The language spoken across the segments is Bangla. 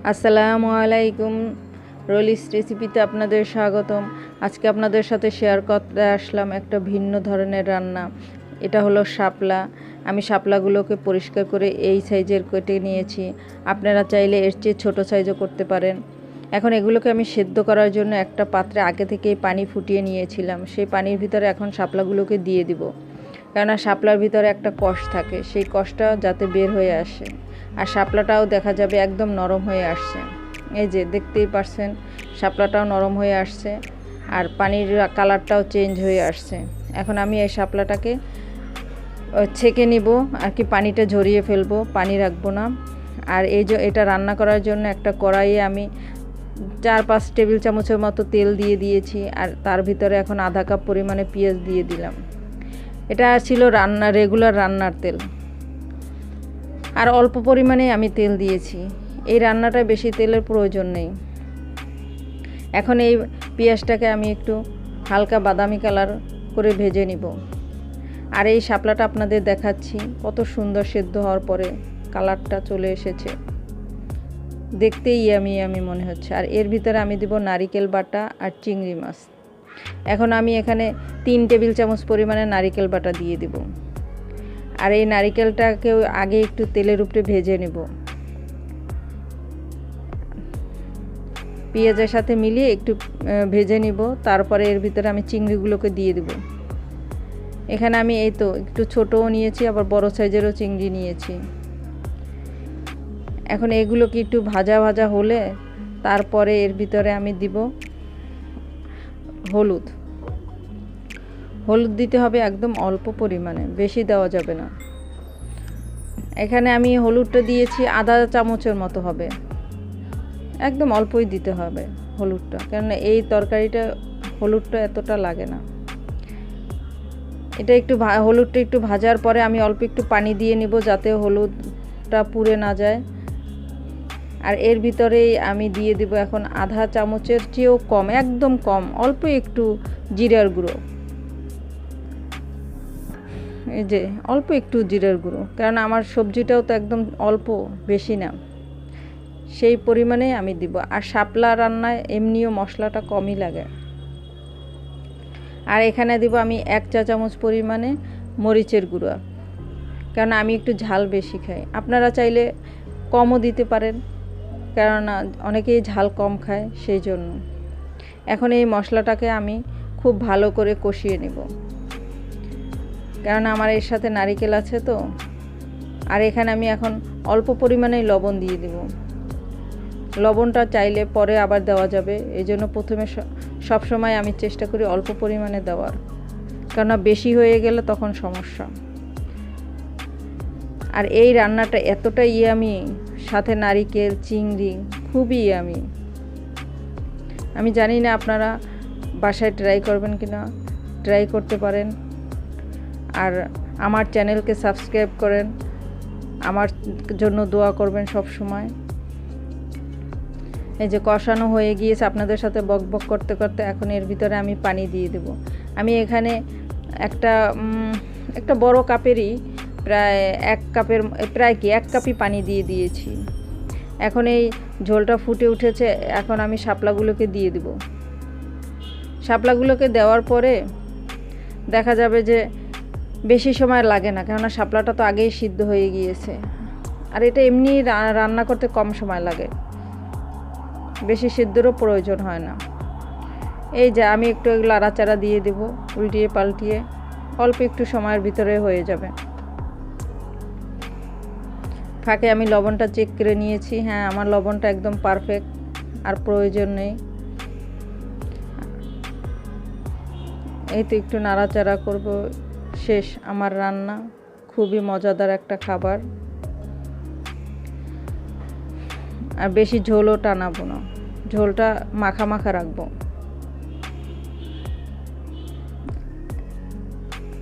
আসসালামু আলাইকুম। রোলিস রেসিপিতে আপনাদের স্বাগতম। আজকে আপনাদের সাথে শেয়ার করতে আসলাম একটা ভিন্ন ধরনের রান্না। এটা হলো শাপলা। আমি শাপলাগুলোকে পরিষ্কার করে এই সাইজের কেটে নিয়েছি। আপনারা চাইলে এর চেয়ে ছোটো সাইজও করতে পারেন। এখন এগুলোকে আমি সেদ্ধ করার জন্য একটা পাত্রে আগে থেকেই পানি ফুটিয়ে নিয়েছিলাম। সেই পানির ভিতরে এখন শাপলাগুলোকে দিয়ে দিব, কেননা শাপলার ভিতরে একটা কষ থাকে, সেই কষটা যাতে বের হয়ে আসে। আর শাপলাটাও দেখা যাবে একদম নরম হয়ে আসছে। এই যে দেখতেই পারছেন, শাপলাটাও নরম হয়ে আসছে আর পানির কালারটাও চেঞ্জ হয়ে আসছে। এখন আমি এই শাপলাটাকে ছেঁকে নিব, আর কি পানিটা ঝরিয়ে ফেলবো, পানি রাখবো না। আর এই যে এটা রান্না করার জন্য একটা কড়াইয়ে আমি 4-5 টেবিল চামচের মতো তেল দিয়ে দিয়েছি, আর তার ভিতরে এখন আধা কাপ পরিমাণে পেঁয়াজ দিয়ে দিলাম। এটা ছিল রেগুলার রান্নার তেল, আর অল্প পরিমাণে আমি তেল দিয়েছি। এই রান্নাটা বেশি তেলের প্রয়োজন নেই। এখন এই পেঁয়াজটাকে আমি একটু হালকা বাদামি কালার করে ভেজে নিব। আর এই শাপলাটা আপনাদের দেখাচ্ছি কত সুন্দর সেদ্ধ হওয়ার পরে কালারটা চলে এসেছে, দেখতেই ইয়ামি মনে হচ্ছে। আর এর ভিতরে আমি দেব নারিকেল বাটা আর চিংড়ি মাছ। এখন আমি এখানে 3 টেবিল চামচ পরিমাণে নারিকেল বাটা দিয়ে দেব। আর এই নারিকেলটাকেও আগে একটু তেলের উপরে ভেজে নেব, পেঁয়াজের সাথে মিলিয়ে একটু ভেজে নিব। তারপরে এর ভিতরে আমি চিংড়িগুলোকে দিয়ে দেব। এখানে আমি এই তো একটু ছোটও নিয়েছি, আবার বড় সাইজেরও চিংড়ি নিয়েছি। এখন এগুলোকে একটু ভাজা ভাজা হলে তারপরে এর ভিতরে আমি দিব হলুদ দিতে হবে একদম অল্প পরিমাণে, বেশি দেওয়া যাবে না। এখানে আমি হলুদটা দিয়েছি আধা চামচের মতো হবে, একদম অল্পই দিতে হবে হলুদটা, কেননা এই তরকারিটা হলুদটা এতটা লাগে না। এটা একটু হলুদটা একটু ভাজার পরে আমি অল্প একটু পানি দিয়ে নিব, যাতে হলুদটা পুড়ে না যায়। আর এর ভিতরেই আমি দিয়ে দিব এখন আধা চামচের চেয়েও কম, একদম কম, অল্প একটু জিরার গুঁড়ো। এই যে অল্প একটু জিরার গুঁড়ো, কারণ আমার সবজিটাও তো একদম অল্প, বেশি না, সেই পরিমাণে আমি দিব। আর শাপলা রান্নায় এমনিও মশলাটা কমই লাগে। আর এখানে দিব আমি 1 চা চামচ পরিমাণে মরিচের গুঁড়ো, কারণ আমি একটু ঝাল বেশি খাই। আপনারা চাইলে কমও দিতে পারেন, কেননা অনেকেই ঝাল কম খায়, সেই জন্য। এখন এই মশলাটাকে আমি খুব ভালো করে কষিয়ে নেব, কারণ আমার এর সাথে নারিকেল আছে তো। আর এখানে আমি এখন অল্প পরিমাণেই লবণ দিয়ে দেব। লবণটা চাইলে পরে আবার দেওয়া যাবে, এই জন্য প্রথমে সবসময় আমি চেষ্টা করি অল্প পরিমাণে দেওয়ার, কেননা বেশি হয়ে গেলে তখন সমস্যা। আর এই রান্নাটা এতটা ইয়ামি, সাথে নারিকেল চিংড়ি, খুবই ইয়ামি। আমি জানি না আপনারা বাসায় ট্রাই করবেন কিনা, ট্রাই করতে পারেন। আর আমার চ্যানেলকে সাবস্ক্রাইব করেন, আমার জন্য দোয়া করবেন সব সময়। এই যে কষানো হয়ে গিয়েছে, আপনাদের সাথে বকবক করতে করতে এখন এর ভিতরে আমি পানি দিয়ে দেব। আমি এখানে একটা বড় কাপেরই প্রায় 1 কাপই পানি দিয়ে দিয়েছি। এখন এই ঝোলটা ফুটে উঠেছে, এখন আমি শাপলাগুলোকে দিয়ে দেব। শাপলাগুলোকে দেওয়ার পরে দেখা যাবে যে বেশি সময় লাগে না, কেননা শাপলাটা তো আগেই সিদ্ধ হয়ে গিয়েছে। আর এটা এমনি রান্না করতে কম সময় লাগে, বেশি সিদ্ধরও প্রয়োজন হয় না। এই যে আমি একটু লাড়াচাড়া দিয়ে দেব, উল্টিয়ে পাল্টিয়ে, অল্প একটু সময়ের ভিতরে হয়ে যাবে। ফাঁকে আমি লবণটা চেক করে নিয়েছি, হ্যাঁ আমার লবণটা একদম পারফেক্ট, আর প্রয়োজন নেই। এই তো একটু নাড়াচাড়া করব, শেষ আমার রান্না। খুবই মজাদার একটা খাবার, আর বেশি ঝোলও টানাবো না, ঝোলটা মাখা মাখা রাখবো।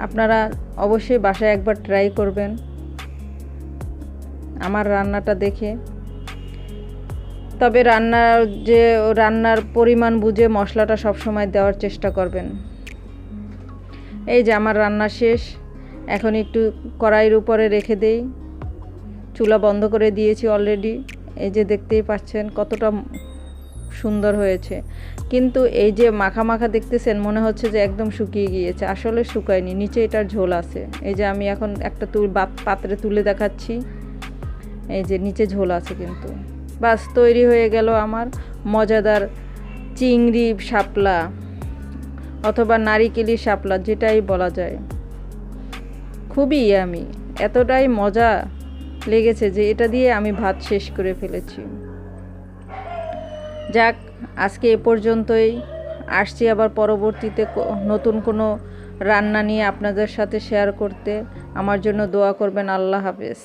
আপনারা অবশ্যই বাসায় একবার ট্রাই করবেন আমার রান্নাটা দেখে। তবে রান্নার পরিমাণ বুঝে মশলাটা সবসময় দেওয়ার চেষ্টা করবেন। এই যে আমার রান্না শেষ, এখন একটু কড়াইয়ের উপরে রেখে দেই, চুলা বন্ধ করে দিয়েছি অলরেডি। এই যে দেখতেই পাচ্ছেন কতটা সুন্দর হয়েছে। কিন্তু এই যে মাখা মাখা দেখতেছেন মনে হচ্ছে যে একদম শুকিয়ে গিয়েছে, আসলে শুকায়নি, নিচে এটার ঝোল আছে। এই যে আমি এখন একটা পাত্রে তুলে দেখাচ্ছি, এই যে নিচে ঝোল আছে কিন্তু। বাস তৈরি হয়ে গেল আমার মজাদার চিংড়ি শাপলা অথবা নারিকেলি শাপলা, যেটাই বলা যায়। খুবই ইয়ামি, এতটাই মজা লেগেছে যে এটা দিয়ে আমি ভাত শেষ করে ফেলেছি। যাক, আজকে এ পর্যন্তই। আসছি আবার পরবর্তীতে নতুন কোনো রান্না নিয়ে আপনাদের সাথে শেয়ার করতে। আমার জন্য দোয়া করবেন। আল্লাহ হাফেজ।